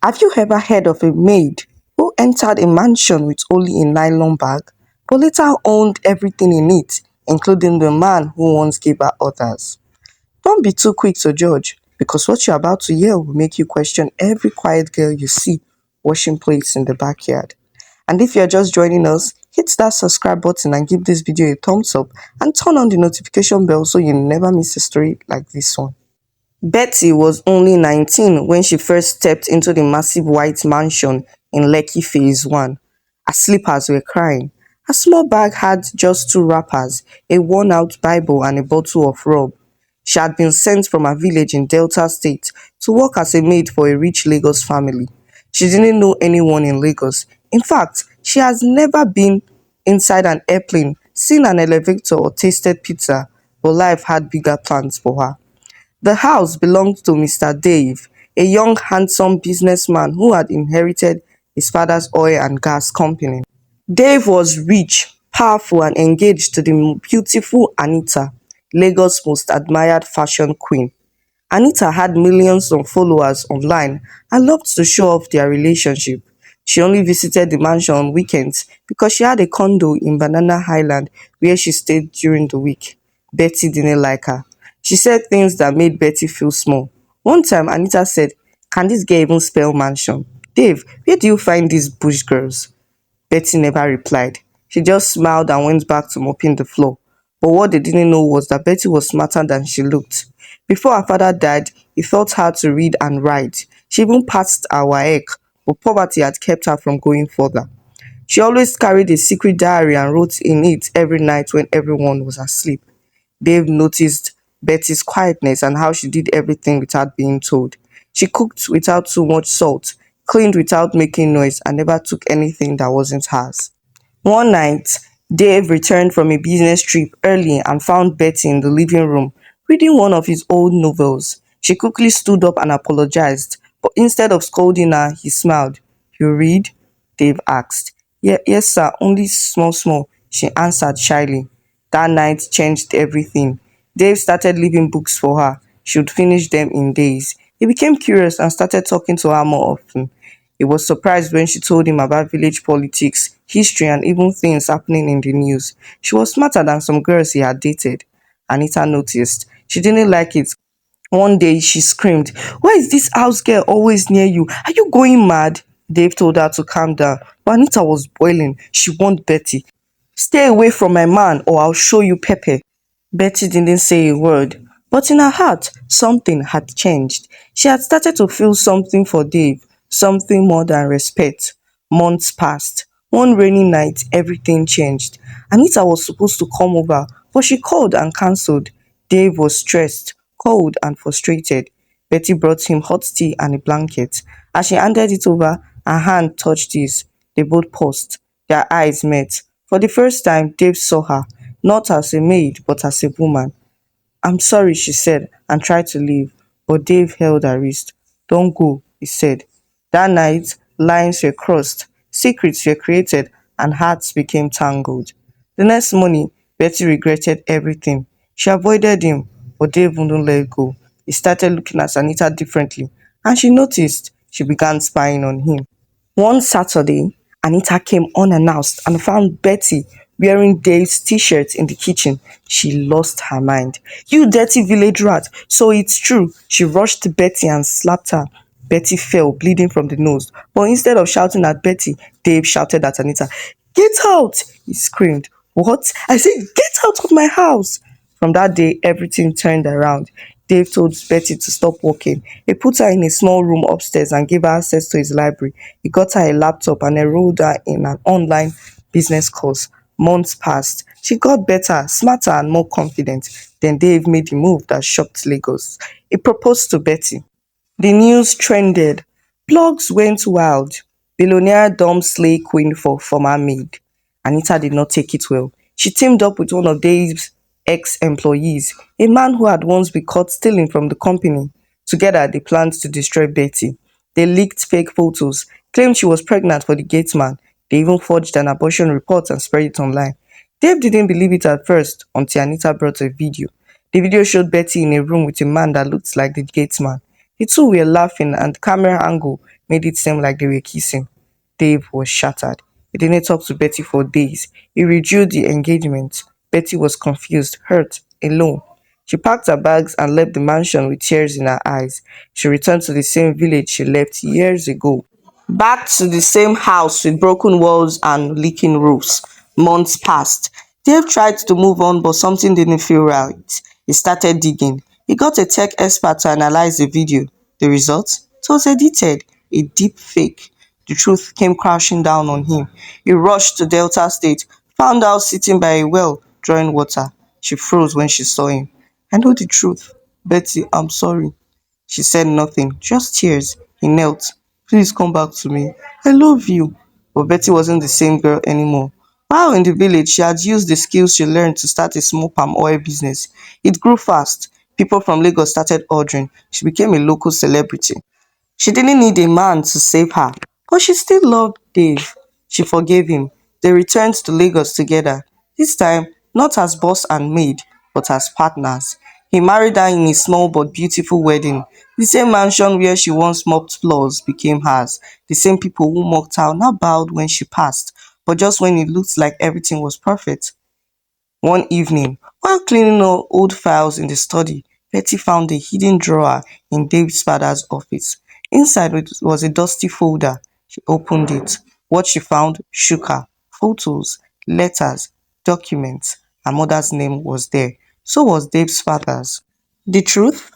Have you ever heard of a maid who entered a mansion with only a nylon bag, but later owned everything in it, including the man who once gave her others? Don't be too quick to judge, because what you're about to hear will make you question every quiet girl you see washing plates in the backyard. And if you're just joining us, hit that subscribe button and give this video a thumbs up and turn on the notification bell so you never miss a story like this one. Betty was only 19 when she first stepped into the massive white mansion in Lekki Phase 1. Her slippers were crying. Her small bag had just two wrappers, a worn-out Bible and a bottle of rum. She had been sent from her village in Delta State to work as a maid for a rich Lagos family. She didn't know anyone in Lagos. In fact, she has never been inside an airplane, seen an elevator or tasted pizza, but life had bigger plans for her. The house belonged to Mr. Dave, a young handsome businessman who had inherited his father's oil and gas company. Dave was rich, powerful and engaged to the beautiful Anita, Lagos' most admired fashion queen. Anita had millions of followers online and loved to show off their relationship. She only visited the mansion on weekends because she had a condo in Banana Island where she stayed during the week. Betty didn't like her. She said things that made Betty feel small. One time, Anita said, "Can this girl even spell mansion? Dave, where do you find these bush girls?" Betty never replied. She just smiled and went back to mopping the floor. But what they didn't know was that Betty was smarter than she looked. Before her father died, he taught her to read and write. She even passed her WAEC, but poverty had kept her from going further. She always carried a secret diary and wrote in it every night when everyone was asleep. Dave noticed Betty's quietness and how she did everything without being told. She cooked without too much salt, cleaned without making noise, and never took anything that wasn't hers. One night, Dave returned from a business trip early and found Betty in the living room reading one of his old novels. She quickly stood up and apologized, but instead of scolding her, he smiled. "You read?" Dave asked. "Yeah, yes, sir, only small, small," she answered shyly. That night changed everything. Dave started leaving books for her. She would finish them in days. He became curious and started talking to her more often. He was surprised when she told him about village politics, history, and even things happening in the news. She was smarter than some girls he had dated. Anita noticed. She didn't like it. One day she screamed, "Why is this house girl always near you? Are you going mad?" Dave told her to calm down, but Anita was boiling. She warned Betty, "Stay away from my man or I'll show you pepper." Betty didn't say a word, but in her heart, something had changed. She had started to feel something for Dave, something more than respect. Months passed. One rainy night, everything changed. Anita was supposed to come over, but she called and cancelled. Dave was stressed, cold, and frustrated. Betty brought him hot tea and a blanket. As she handed it over, her hand touched his. They both paused. Their eyes met. For the first time, Dave saw her, not as a maid, but as a woman. "I'm sorry," she said, and tried to leave, but Dave held her wrist. "Don't go," he said. That night, lines were crossed, secrets were created, and hearts became tangled. The next morning, Betty regretted everything. She avoided him, but Dave wouldn't let go. He started looking at Anita differently, and she noticed. She began spying on him. One Saturday, Anita came unannounced and found Betty wearing Dave's t-shirt in the kitchen. She lost her mind. "You dirty village rat, so it's true." She rushed to Betty and slapped her. Betty fell, bleeding from the nose. But instead of shouting at Betty, Dave shouted at Anita. "Get out!" he screamed. "What?" I said, "Get out of my house!" From that day, everything turned around. Dave told Betty to stop working. He put her in a small room upstairs and gave her access to his library. He got her a laptop and enrolled her in an online business course. Months passed. She got better, smarter, and more confident. Then Dave made the move that shocked Lagos. He proposed to Betty. The news trended. Blogs went wild. Billionaire dumps slay queen for former maid. Anita did not take it well. She teamed up with one of Dave's ex-employees, a man who had once been caught stealing from the company. Together, they planned to destroy Betty. They leaked fake photos, claimed she was pregnant for the gate man. They even forged an abortion report and spread it online. Dave didn't believe it at first until Anita brought a video. The video showed Betty in a room with a man that looked like the gate man. The two were laughing and the camera angle made it seem like they were kissing. Dave was shattered. He didn't talk to Betty for days. He reviewed the engagement. Betty was confused, hurt, alone. She packed her bags and left the mansion with tears in her eyes. She returned to the same village she left years ago. Back to the same house with broken walls and leaking roofs. Months passed. Dave tried to move on, but something didn't feel right. He started digging. He got a tech expert to analyze the video. The result? It was edited, a deep fake. The truth came crashing down on him. He rushed to Delta State, found out sitting by a well, drawing water. She froze when she saw him. I know the truth. Betty, I'm sorry. She said nothing, just tears. He knelt. Please come back to me. I love you. But Betty wasn't the same girl anymore. While in the village, she had used the skills she learned to start a small palm oil business. It grew fast. People from Lagos started ordering. She became a local celebrity. She didn't need a man to save her, but she still loved Dave. She forgave him. They returned to Lagos together, this time not as boss and maid, but as partners. He married her in a small but beautiful wedding. The same mansion where she once mopped floors became hers. The same people who mocked her now bowed when she passed. But just when it looked like everything was perfect, one evening, while cleaning old files in the study, Betty found a hidden drawer in Dave's father's office. Inside was a dusty folder. She opened it. What she found shook her. Photos, letters, documents. Her mother's name was there. So was Dave's father's. The truth?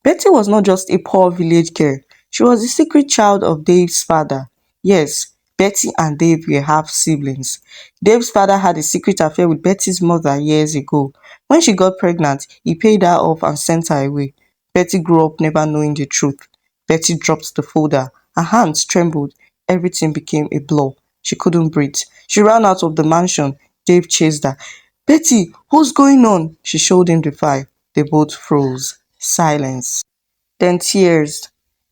Betty was not just a poor village girl, she was the secret child of Dave's father. Yes, Betty and Dave were half siblings. Dave's father had a secret affair with Betty's mother years ago. When she got pregnant, he paid her off and sent her away. Betty grew up never knowing the truth. Betty dropped the folder. Her hands trembled. Everything became a blur. She couldn't breathe. She ran out of the mansion. Dave chased her. Betty, what's going on? She showed him the file. They both froze. Silence. Then tears.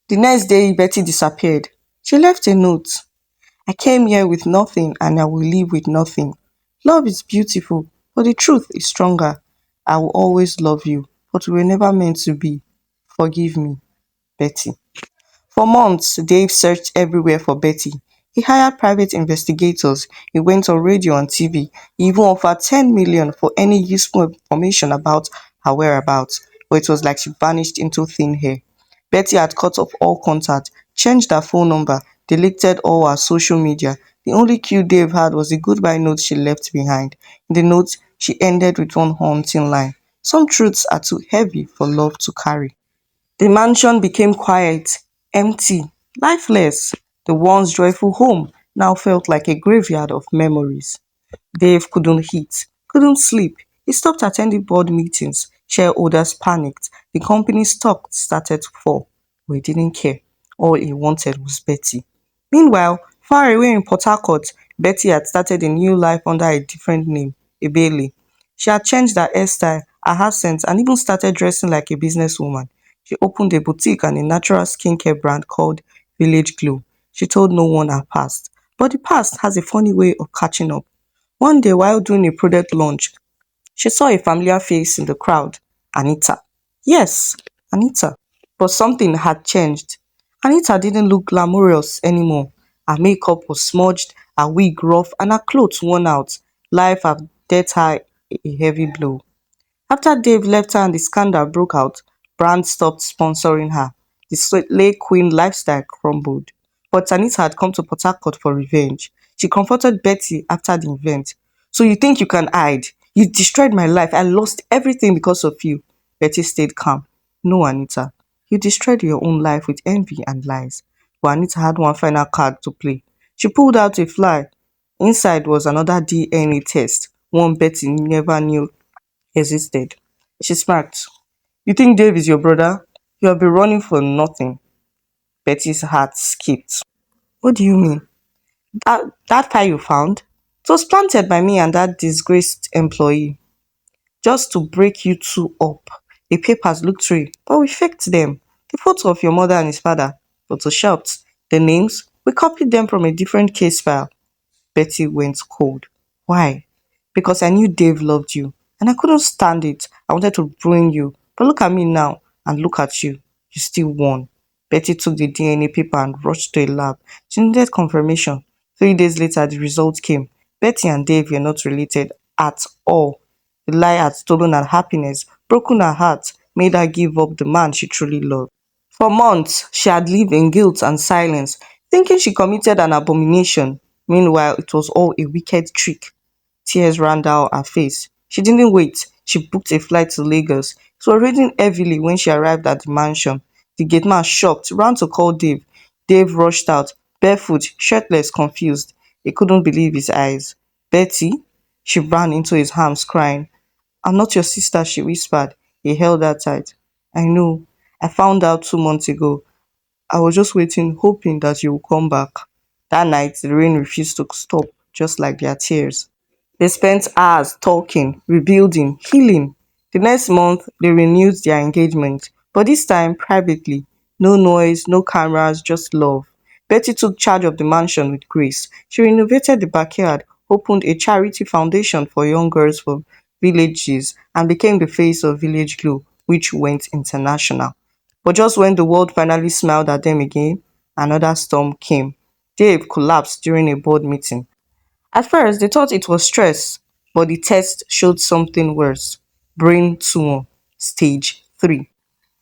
The next day, Betty disappeared. She left a note. I came here with nothing and I will leave with nothing. Love is beautiful, but the truth is stronger. I will always love you, but we were never meant to be. Forgive me, Betty. For months, Dave searched everywhere for Betty. He hired private investigators, he went on radio and TV, he even offered 10 million for any useful information about her whereabouts, but it was like she vanished into thin air. Betty had cut off all contact, changed her phone number, deleted all her social media. The only cue Dave had was the goodbye note she left behind. In the note, she ended with one haunting line. Some truths are too heavy for love to carry. The mansion became quiet, empty, lifeless. The once joyful home now felt like a graveyard of memories. Dave couldn't eat, couldn't sleep. He stopped attending board meetings. Shareholders panicked. The company's stock started to fall. But he didn't care. All he wanted was Betty. Meanwhile, far away in Port Harcourt, Betty had started a new life under a different name, Ebele. She had changed her hairstyle, her accent, and even started dressing like a businesswoman. She opened a boutique and a natural skincare brand called Village Glow. She told no one her past. But the past has a funny way of catching up. One day, while doing a product launch, she saw a familiar face in the crowd. Anita. Yes, Anita. But something had changed. Anita didn't look glamorous anymore. Her makeup was smudged, her wig rough, and her clothes worn out. Life had dealt her a heavy blow. After Dave left her and the scandal broke out, brands stopped sponsoring her. The Slay Queen lifestyle crumbled. But Anita had come to Port Harcourt for revenge. She confronted Betty after the event. So you think you can hide? You destroyed my life. I lost everything because of you. Betty stayed calm. No, Anita. You destroyed your own life with envy and lies. But Anita had one final card to play. She pulled out a fly. Inside was another DNA test, one Betty never knew existed. She smirked. You think Dave is your brother? You have been running for nothing. Betty's heart skipped. What do you mean? That file you found? It was planted by me and that disgraced employee just to break you two up. The papers looked through it, but we faked them. The photo of your mother and his father, photoshopped. The names, we copied them from a different case file. Betty went cold. Why? Because I knew Dave loved you and I couldn't stand it. I wanted to ruin you. But look at me now and look at you. You still won. Betty took the DNA paper and rushed to a lab. She needed confirmation. 3 days later, the result came. Betty and Dave were not related at all. The lie had stolen her happiness, broken her heart, made her give up the man she truly loved. For months, she had lived in guilt and silence, thinking she committed an abomination. Meanwhile, it was all a wicked trick. Tears ran down her face. She didn't wait. She booked a flight to Lagos. It was raining heavily when she arrived at the mansion. The gateman, shocked, ran to call Dave. Dave rushed out, barefoot, shirtless, confused. He couldn't believe his eyes. Betty? She ran into his arms, crying. I'm not your sister, she whispered. He held her tight. I know. I found out 2 months ago. I was just waiting, hoping that you would come back. That night, the rain refused to stop, just like their tears. They spent hours talking, rebuilding, healing. The next month, they renewed their engagement, but this time privately. No noise, no cameras, just love. Betty took charge of the mansion with grace. She renovated the backyard, opened a charity foundation for young girls from villages, and became the face of Village Glow, which went international. But just when the world finally smiled at them again, another storm came. Dave collapsed during a board meeting. At first, they thought it was stress, but the test showed something worse: brain tumor, stage 3.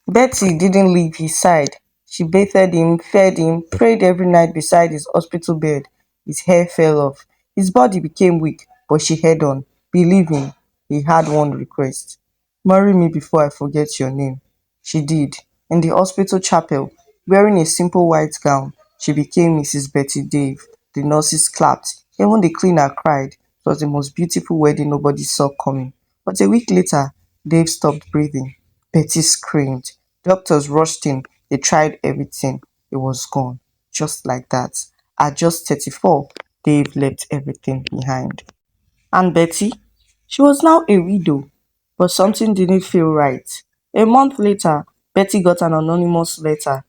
Betty didn't leave his side. She bathed him, fed him, prayed every night beside his hospital bed. His hair fell off. His body became weak, but she held on, believing. He had one request: marry me before I forget your name. She did. In the hospital chapel, wearing a simple white gown, she became Mrs. Betty Dave. The nurses clapped. Even the cleaner cried. It was the most beautiful wedding nobody saw coming. But a week later, Dave stopped breathing. Betty screamed. Doctors rushed in. They tried everything. It was gone. Just like that. At just 34, Dave left everything behind. And Betty? She was now a widow, but something didn't feel right. A month later, Betty got an anonymous letter.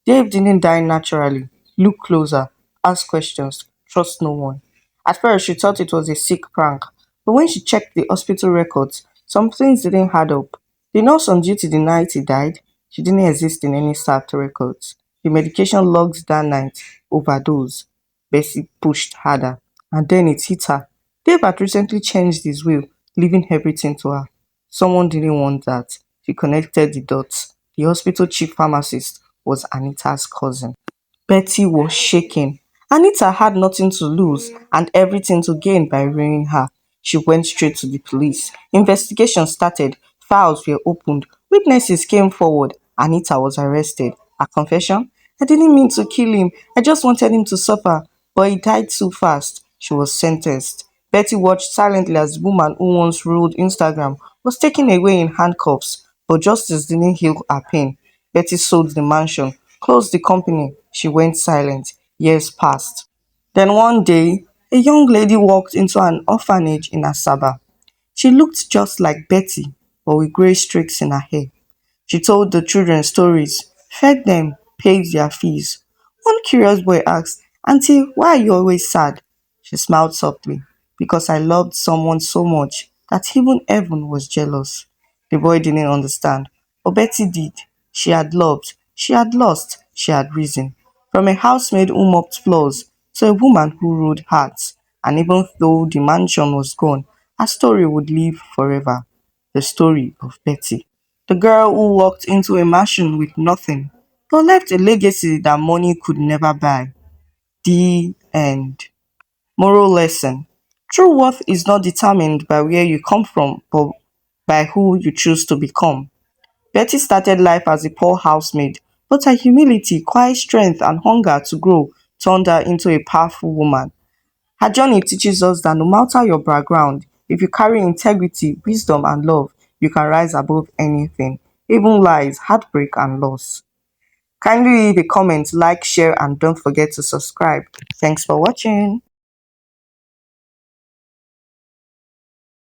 Dave didn't die naturally. Look closer, ask questions, trust no one. At first, she thought it was a sick prank, but when she checked the hospital records, some things didn't add up. The nurse on duty the night he died, she didn't exist in any staff records. The medication logs that night, overdose. Bessie pushed harder, and then it hit her. Dave had recently changed his will, leaving everything to her. Someone didn't want that. She connected the dots. The hospital chief pharmacist was Anita's cousin. Betty was shaking. Anita had nothing to lose and everything to gain by ruining her. She went straight to the police. Investigation started. Files were opened. Witnesses came forward. Anita was arrested. Her confession? I didn't mean to kill him. I just wanted him to suffer. But he died too fast. She was sentenced. Betty watched silently as the woman who once ruled Instagram was taken away in handcuffs. But justice didn't heal her pain. Betty sold the mansion, closed the company. She went silent. Years passed. Then one day, a young lady walked into an orphanage in Asaba. She looked just like Betty, but with grey streaks in her hair. She told the children stories, fed them, paid their fees. One curious boy asked, Auntie, why are you always sad? She smiled softly. Because I loved someone so much that even heaven was jealous. The boy didn't understand, but Betty did. She had loved, she had lost, she had risen. From a housemaid who mopped floors to a woman who ruled hearts. And even though the mansion was gone, her story would live forever. The story of Betty. The girl who walked into a mansion with nothing, but left a legacy that money could never buy. The end. Moral lesson. True worth is not determined by where you come from, but by who you choose to become. Betty started life as a poor housemaid, but her humility, quiet strength, and hunger to grow turned her into a powerful woman. Her journey teaches us that no matter your background, if you carry integrity, wisdom, and love, you can rise above anything, even lies, heartbreak, and loss. Kindly leave a comment, like, share, and don't forget to subscribe. Thanks for watching.